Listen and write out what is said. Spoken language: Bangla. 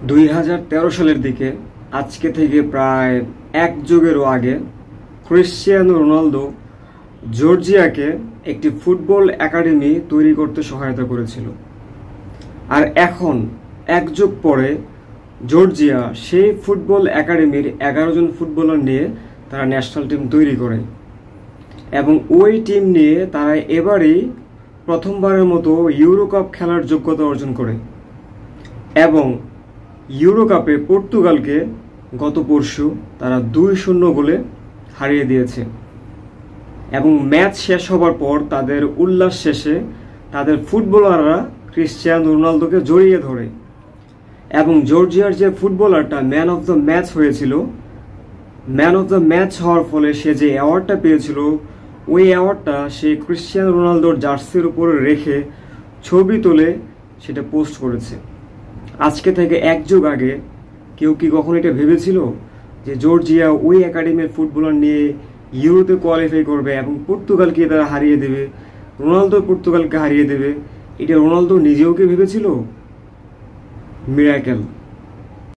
2013 সালের দিকে, আজকে থেকে প্রায় এক যুগেরও আগে, ক্রিশ্চিয়ানো রোনালদো জর্জিয়াকে একটি ফুটবল একাডেমি তৈরি করতে সহায়তা করেছিল। আর এখন এক যুগ পরে জর্জিয়া সেই ফুটবল একাডেমির 11 জন ফুটবলার নিয়ে তারা ন্যাশনাল টিম তৈরি করে এবং ওই টিম নিয়ে তারা এবারই প্রথমবারের মতো ইউরো কাপ খেলার যোগ্যতা অর্জন করে এবং ইউরো কাপে পর্তুগালকে গত পরশু তারা 2-0 গোলে হারিয়ে দিয়েছে। এবং ম্যাচ শেষ হবার পর তাদের উল্লাস শেষে তাদের ফুটবলাররা ক্রিশ্চিয়ানো রোনালদোকে জড়িয়ে ধরে এবং জর্জিয়ার যে ফুটবলারটা ম্যান অফ দ্য ম্যাচ হয়েছিল, ম্যান অফ দ্য ম্যাচ হওয়ার ফলে সে যে অ্যাওয়ার্ডটা পেয়েছিল, ওই অ্যাওয়ার্ডটা সে ক্রিশ্চিয়ানো রোনালদোর জার্সির উপরে রেখে ছবি তুলে সেটা পোস্ট করেছে। আজকে থেকে এক যুগ আগে কেউ কি কখনো এটা ভেবেছিল যে জর্জিয়া ওই একাডেমির ফুটবলার নিয়ে ইউরোতে কোয়ালিফাই করবে এবং পর্তুগালকে তারা হারিয়ে দেবে, রোনালদো পর্তুগালকে হারিয়ে দেবে? এটা রোনালদো নিজেও কি ভেবেছিল? মিরাকেল।